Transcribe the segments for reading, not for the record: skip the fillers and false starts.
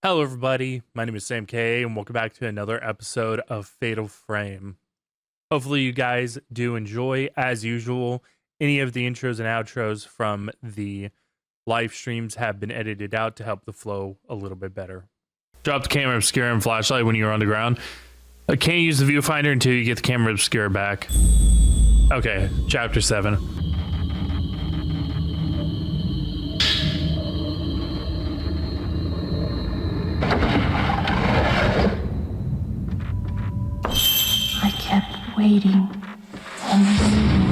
Hello, everybody. My name is Sam K, and welcome back to another episode of Fatal Frame. Hopefully, you guys do enjoy, as usual. Any of the intros and outros from the live streams have been edited out to help the flow a little bit better. Drop the camera obscure and flashlight when you're on the ground. I can't use the viewfinder until you get the camera obscure back. Okay, chapter 7. I kept waiting and waiting.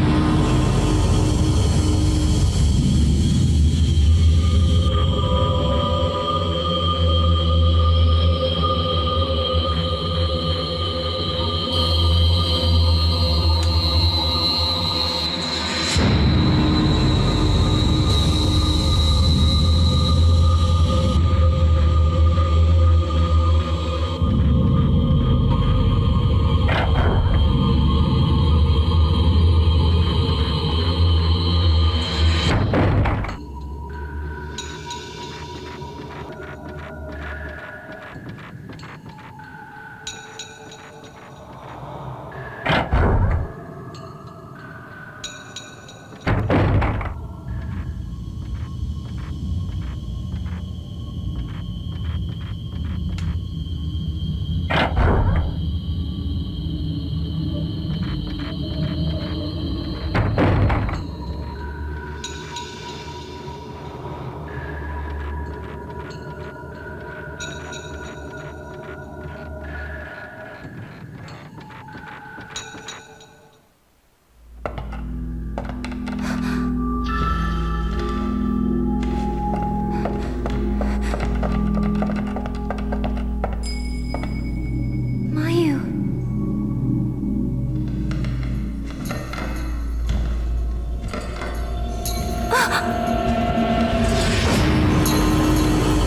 Mayu.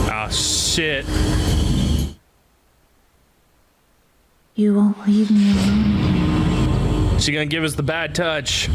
Ah, shit. You won't leave me alone again. She gonna give us the bad touch.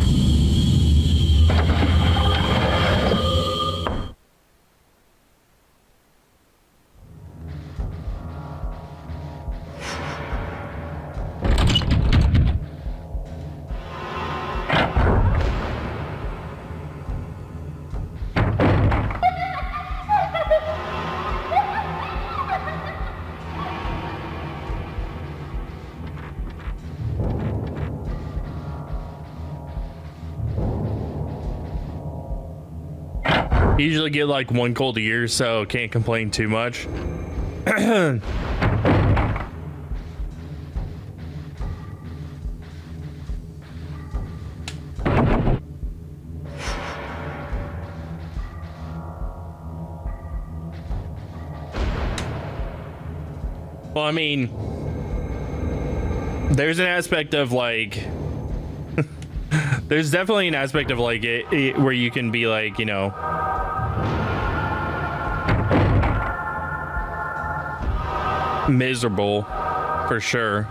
Usually get like one cold a year, so can't complain too much. Well, I mean, there's an aspect of like there's definitely an aspect of like it where you can be like, you know, miserable for sure.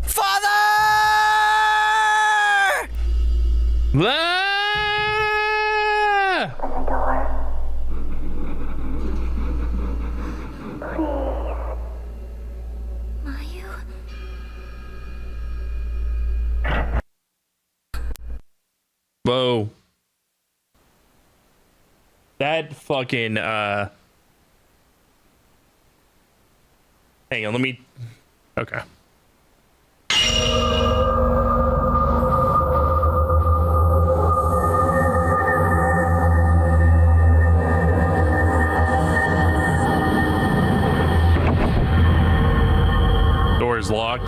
Father! Ah! Mayu. Whoa. That fucking hang on, let me okay. Door is locked.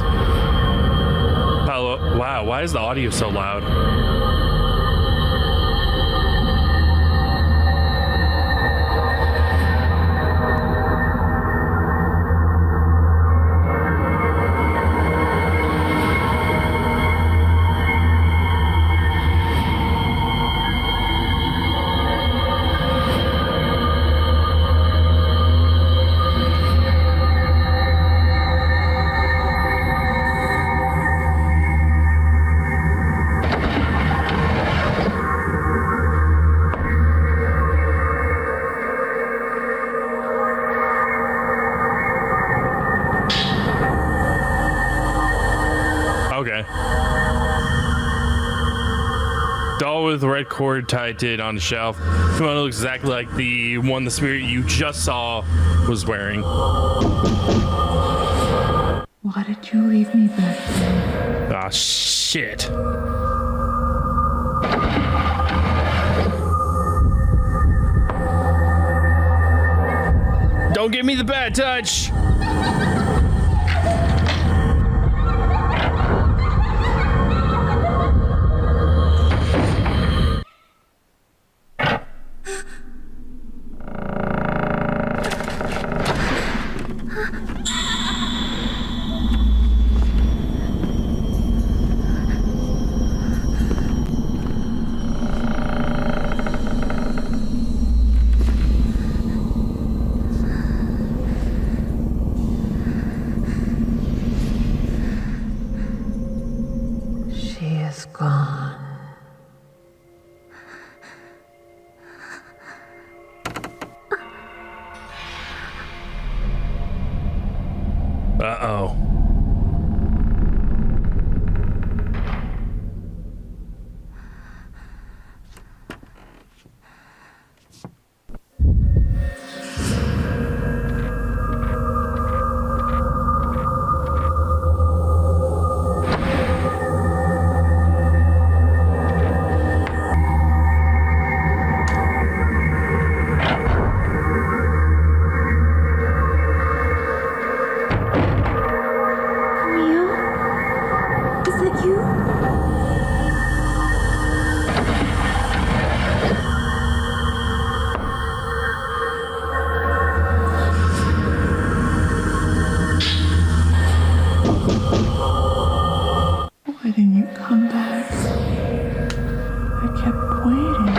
Hello. Wow, why is the audio so loud? wall with red cord tied to it on the shelf. Kimono looks exactly like the one the spirit you just saw was wearing. Why did you leave me back there? Ah, shit. Don't give me the bad touch. She is gone. Uh-oh. Mayu? Is it you? Why didn't you come back? I kept waiting.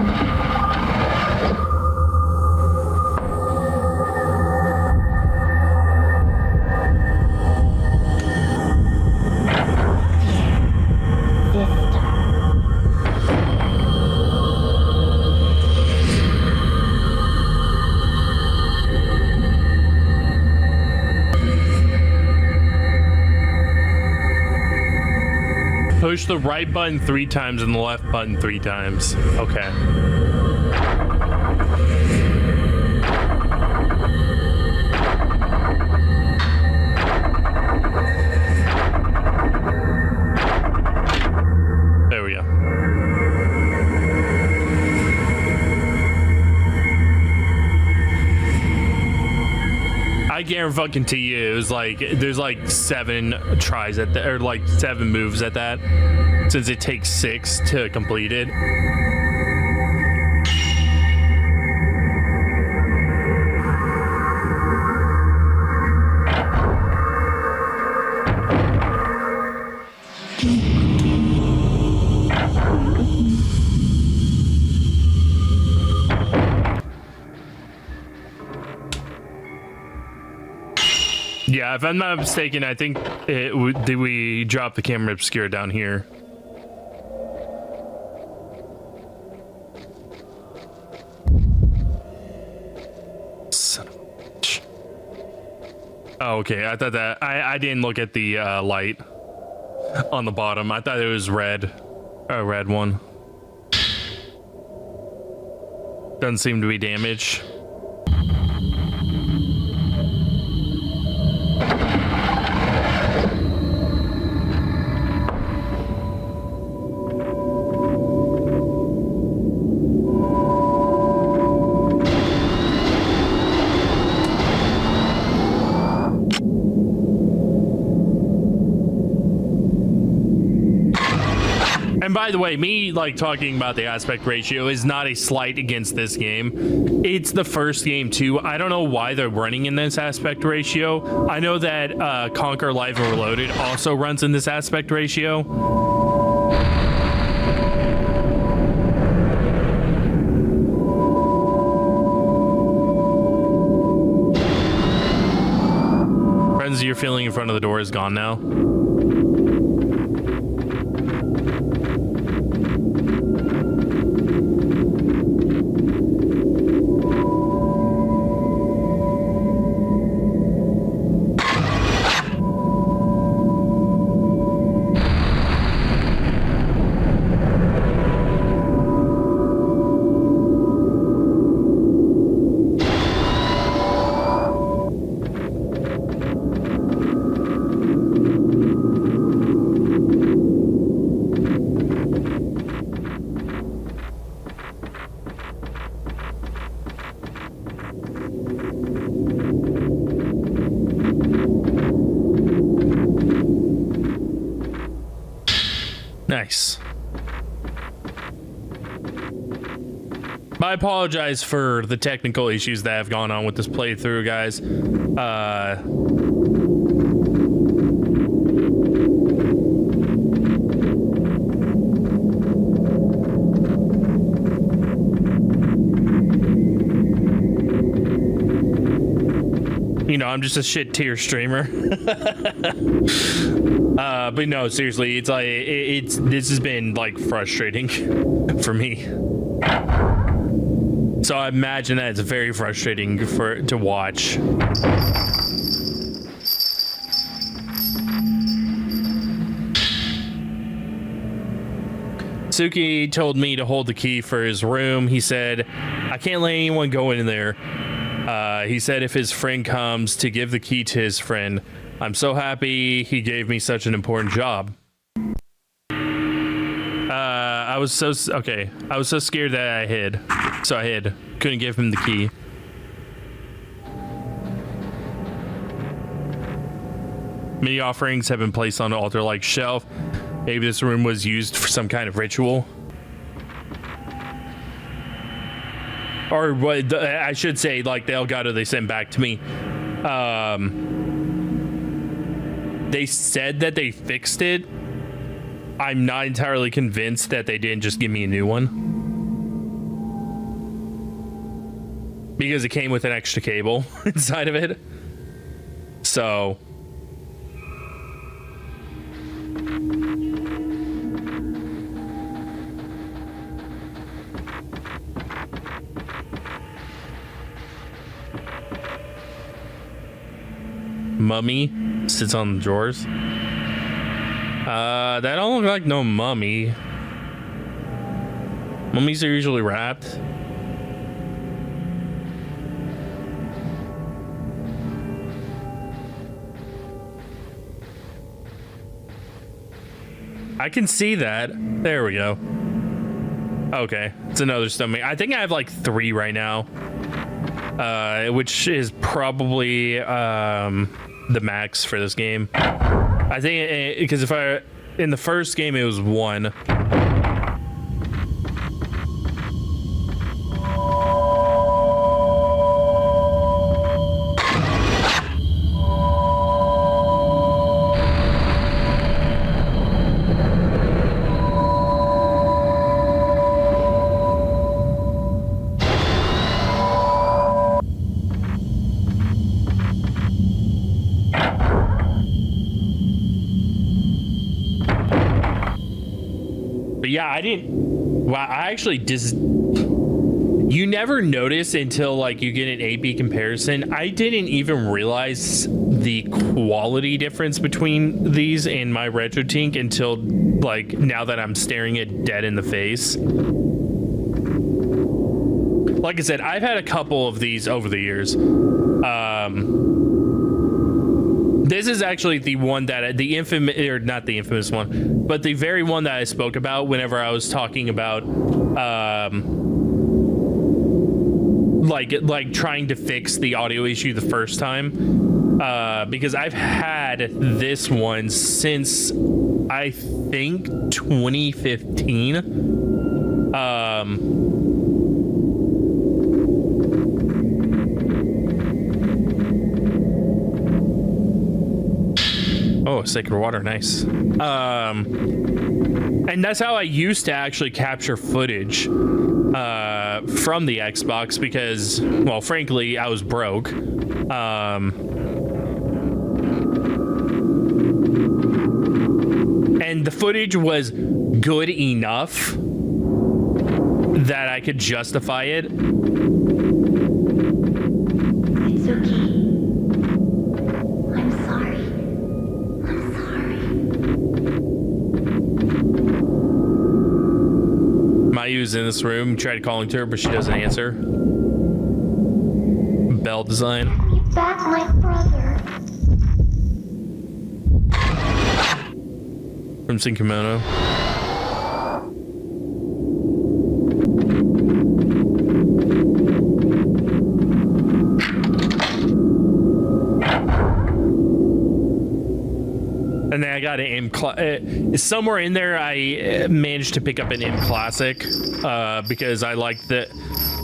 Push the right button 3 times and the left button 3 times. Okay. There we go. I guarantee you it was like there's like 7 tries at that, or like 7 moves at that, since it takes 6 to complete it. Yeah, if I'm not mistaken, I think did we drop the camera obscure down here? Son of a bitch. Oh, okay. I thought that I didn't look at the light on the bottom. I thought it was red, a red one. Doesn't seem to be damaged. And by the way, me like talking about the aspect ratio is not a slight against this game. It's the first game too. I don't know why they're running in this aspect ratio. I know that Conquer Live and Reloaded also runs in this aspect ratio. Frenzy you're feeling in front of the door is gone now. Nice. I apologize for the technical issues that have gone on with this playthrough, guys. You know, I'm just a shit tier streamer. But no, seriously, it's like this has been like frustrating for me. So I imagine that it's very frustrating to watch. Suki told me to hold the key for his room. He said, I can't let anyone go in there. He said if his friend comes to give the key to his friend. I'm so happy he gave me such an important job. I was so scared that I hid. So I hid. Couldn't give him the key. Many offerings have been placed on an altar-like shelf. Maybe this room was used for some kind of ritual. Or what I should say, like the Elgato they sent back to me. They said that they fixed it. I'm not entirely convinced that they didn't just give me a new one. Because it came with an extra cable inside of it. So... Mummy sits on the drawers. That don't look like no mummy. Mummies are usually wrapped. I can see that. There we go. Okay, it's another stomach. I think I have like 3 right now. Which is probably the max for this game. I think because in the first game it was 1. Yeah, I didn't. Wow, I actually you never notice until like you get an A/B comparison. I didn't even realize the quality difference between these and my RetroTink until like now that I'm staring it dead in the face. Like I said, I've had a couple of these over the years. This is actually the one that the infamous, or not the infamous one, but the very one that I spoke about whenever I was talking about like trying to fix the audio issue the first time, because I've had this one since I think 2015. Oh, sacred water, nice. And that's how I used to actually capture footage from the Xbox because, well, frankly, I was broke. And the footage was good enough that I could justify it. It's okay. Mayu's in this room. Tried calling to her, but she doesn't answer. Bell design. Be back, my brother. From Kimono. And then I got an M somewhere in there. I managed to pick up an M Classic because I liked the.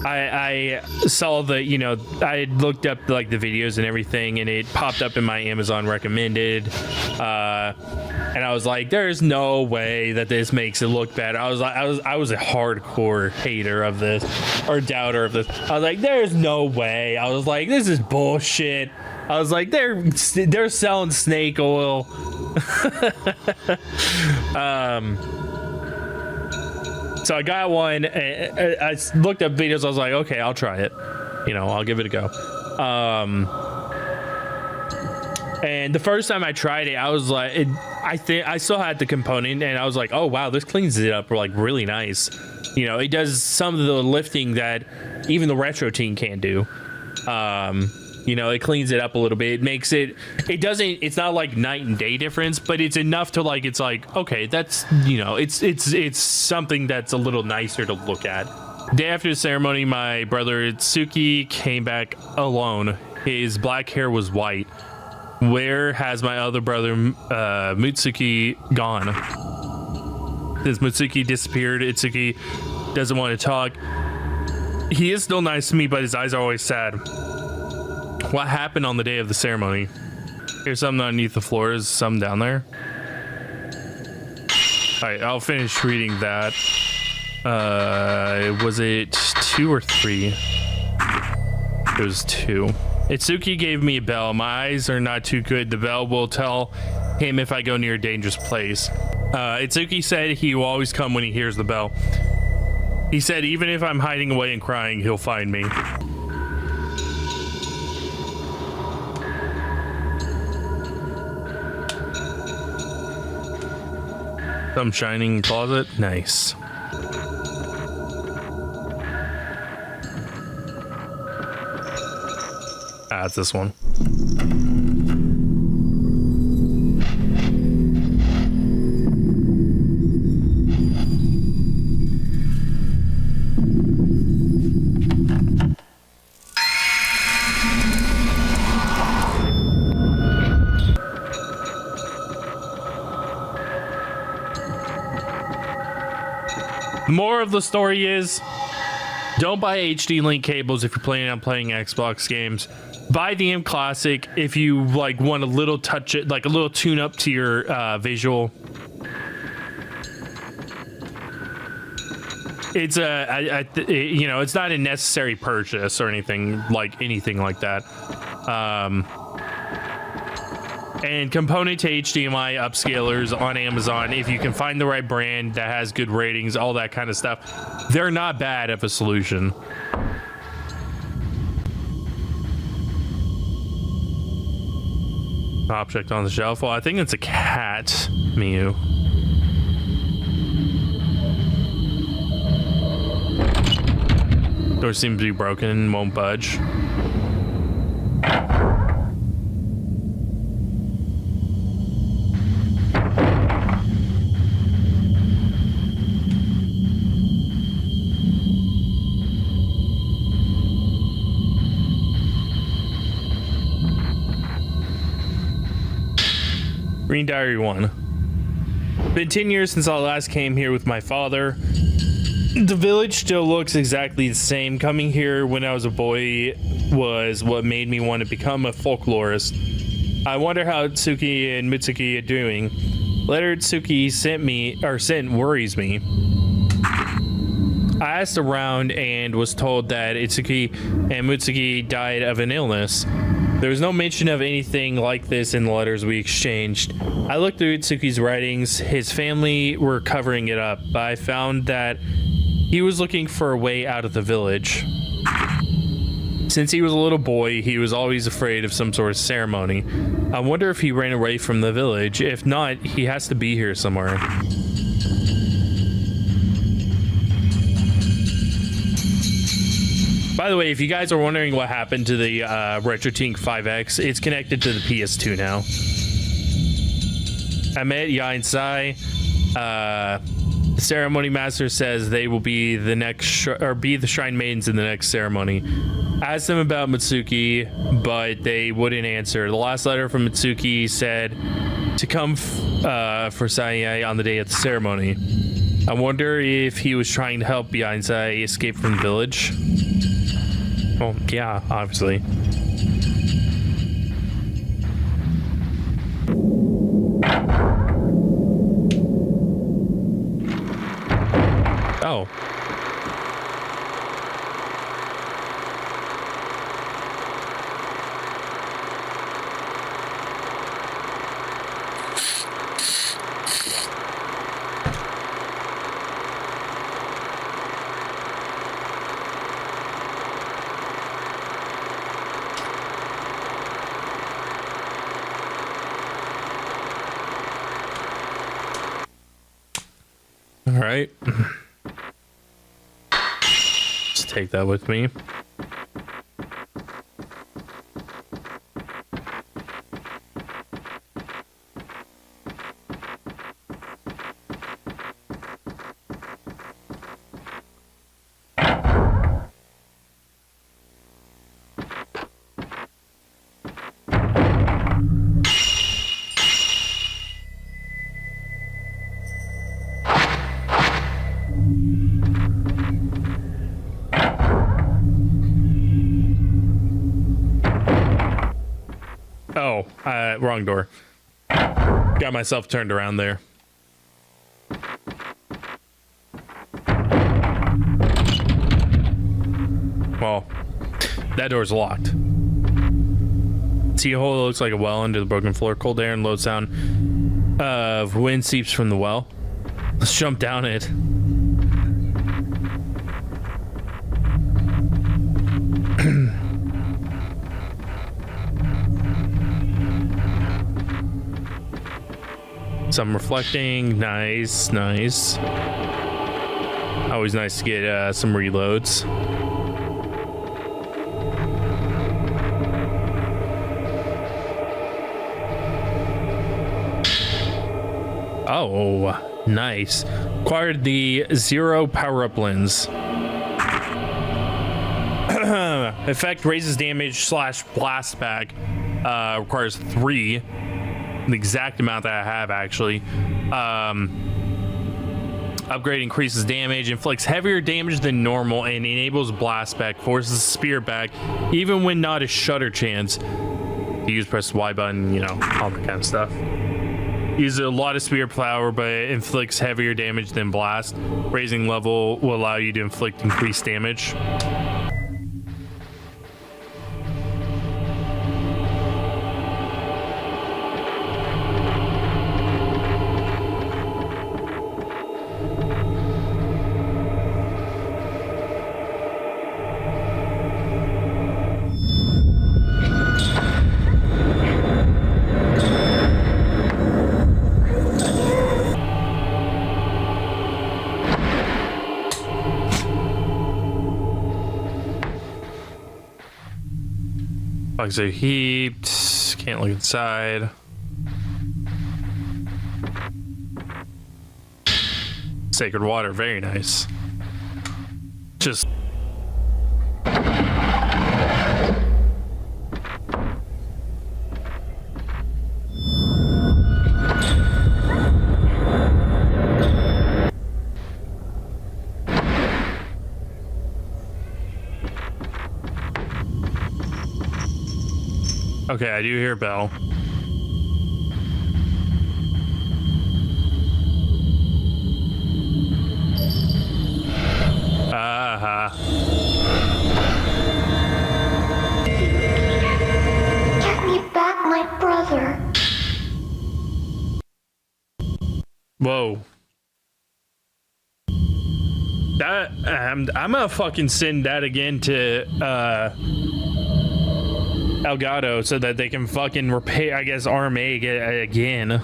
I saw the, you know, I had looked up like the videos and everything, and it popped up in my Amazon recommended. And I was like, there's no way that this makes it look bad. I was a hardcore hater of this, or doubter of this. I was like, there's no way. I was like, this is bullshit. I was like, they're selling snake oil. So I got one. I looked up videos. I was like, okay, I'll try it. You know, I'll give it a go. And the first time I tried it, I was like, I think I still had the component, and I was like, oh wow, this cleans it up like really nice. You know, it does some of the lifting that even the retro team can't do. You know, it cleans it up a little bit. It makes it, it's not like night and day difference, but it's enough to like, it's like, okay, that's, you know, it's something that's a little nicer to look at. Day after the ceremony, my brother Tsuki came back alone. His black hair was white. Where has my other brother Mutsuki gone? Since Mutsuki disappeared, Itsuki doesn't want to talk. He is still nice to me, but his eyes are always sad. What happened on the day of the ceremony? Here's something underneath the floor. Is some down there? All right, I'll finish reading that. Was it 2 or 3? It was 2. Itsuki gave me a bell. My eyes are not too good. The bell will tell him if I go near a dangerous place. Itsuki said he will always come when he hears the bell. He said even if I'm hiding away and crying, he'll find me. Some shining closet. Nice. Ah, it's this one. The moral of the story is, don't buy HD link cables if you're planning on playing Xbox games. Buy the M Classic if you like want a little touch it, like a little tune up to your visual. It's you know, it's not a necessary purchase or anything like that. And component to HDMI upscalers on Amazon, if you can find the right brand that has good ratings, all that kind of stuff, they're not bad of a solution. Object on the shelf. Well, I think it's a cat, Mayu. Door seems to be broken, won't budge. Green Diary 1. Been 10 years since I last came here with my father. The village still looks exactly the same. Coming here when I was a boy was what made me want to become a folklorist. I wonder how Tsuki and Mitsuki are doing. Letter Tsuki sent worries me. I asked around and was told that Itsuki and Mitsuki died of an illness. There was no mention of anything like this in the letters we exchanged. I looked through Itsuki's writings. His family were covering it up, but I found that he was looking for a way out of the village. Since he was a little boy, he was always afraid of some sort of ceremony. I wonder if he ran away from the village. If not, he has to be here somewhere. By the way, if you guys are wondering what happened to the RetroTink 5X, it's connected to the PS2 now. I met Ya and Sai. The ceremony master says they will be the next be the shrine maidens in the next ceremony. I asked them about Mitsuki, but they wouldn't answer. The last letter from Mitsuki said to come for Sai on the day of the ceremony. I wonder if he was trying to help Sai escape from the village. Well, yeah, obviously. Oh. All right. Just take that with me. Oh, wrong door. Got myself turned around there. Well, that door's locked. See a hole that looks like a well under the broken floor. Cold air and low sound of wind seeps from the well. Let's jump down it. Some reflecting. Nice, nice. Always nice to get some reloads. Oh, nice. Acquired the 0 power-up lens. Effect raises damage / blast back. Requires 3. The exact amount that I have, actually. Upgrade increases damage, inflicts heavier damage than normal, and enables blast back, forces spear back, even when not a shutter chance. To use, press the Y button, you know, all that kind of stuff. Uses a lot of spear power, but it inflicts heavier damage than blast. Raising level will allow you to inflict increased damage. Bugs are heaped. Can't look inside. Sacred water, very nice. Just okay, I do hear a bell. Get me back my brother. Whoa. That I'm gonna fucking send that again to Elgato so that they can fucking repair, I guess, Arm A again.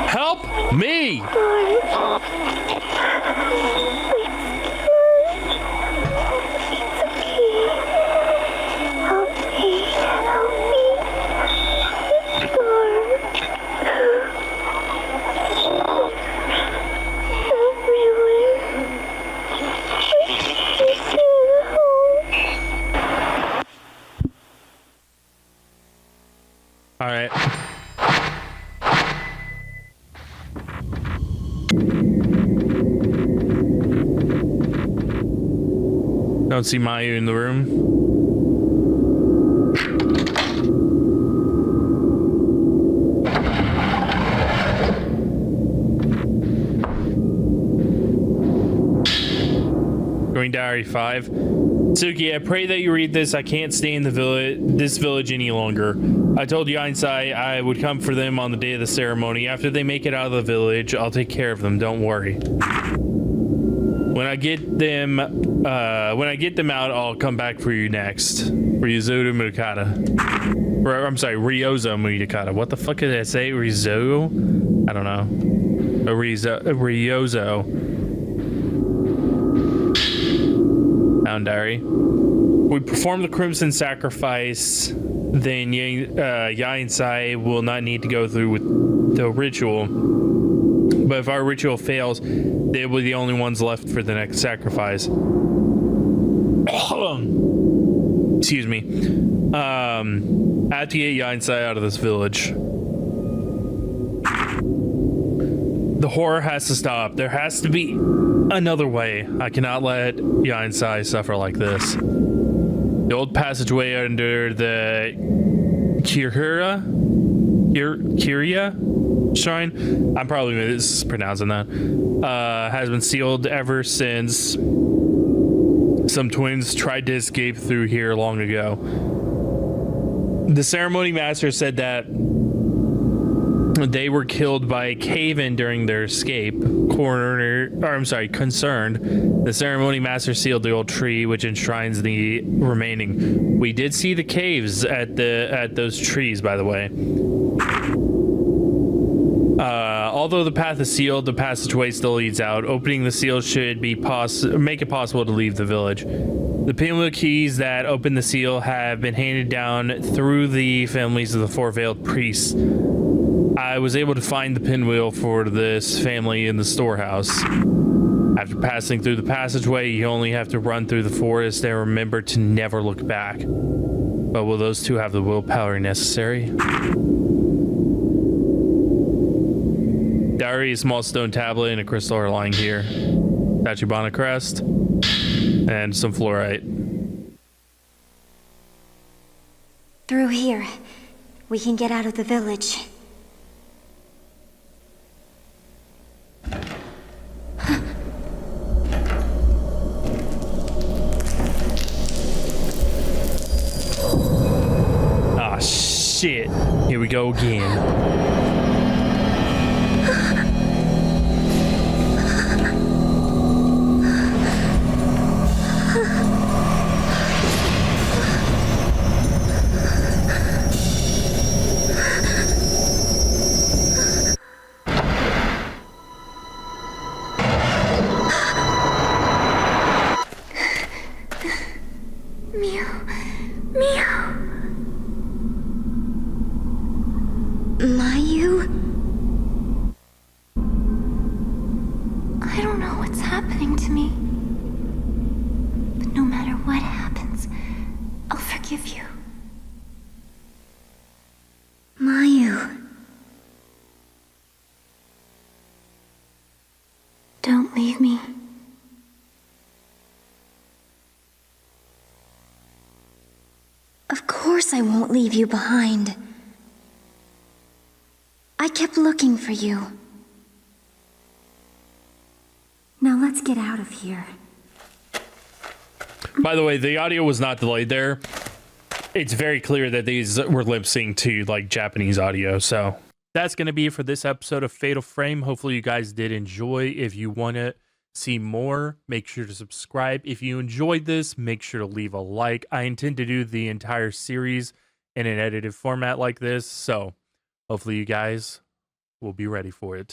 Help me! All right. Don't see Mayu in the room. Going Diary 5. Suki, I pray that you read this. I can't stay in this village any longer. I told Yainsai I would come for them on the day of the ceremony. After they make it out of the village, I'll take care of them. Don't worry. When I get them out, I'll come back for you next. Ryozo Mudakata. I'm sorry, Ryozo Mudakata. What the fuck did I say? Ryozo? I don't know. Ryozo. Found diary. We perform the Crimson Sacrifice, then Yainsai will not need to go through with the ritual. But if our ritual fails, they will be the only ones left for the next sacrifice. Excuse me. I have to get Yainsai out of this village. The horror has to stop. There has to be another way. I cannot let Yainsai suffer like this. The old passageway under the Kiria shrine, I'm probably mispronouncing that, has been sealed ever since some twins tried to escape through here long ago. The ceremony master said that they were killed by a cave-in during their escape. Concerned. The ceremony master sealed the old tree, which enshrines the remaining. We did see the caves at those trees, by the way. Although the path is sealed, the passageway still leads out. Opening the seal should be make it possible to leave the village. The pinwheel keys that open the seal have been handed down through the families of the four veiled priests. I was able to find the pinwheel for this family in the storehouse. After passing through the passageway, you only have to run through the forest and remember to never look back. But will those two have the willpower necessary? Diary, a small stone tablet, and a crystal are lying here. Tachibana crest, and some fluorite. Through here, we can get out of the village. Ah, shit. Here we go again. Mayu? I don't know what's happening to me. But no matter what happens, I'll forgive you. Mayu. Don't leave me. Of course I won't leave you behind. I kept looking for you. Now let's get out of here. By the way, the audio was not delayed there. It's very clear that these were lip synced to like Japanese audio. So that's going to be it for this episode of Fatal Frame. Hopefully you guys did enjoy. If you want to see more, make sure to subscribe. If you enjoyed this, make sure to leave a like. I intend to do the entire series in an edited format like this. So hopefully you guys will be ready for it.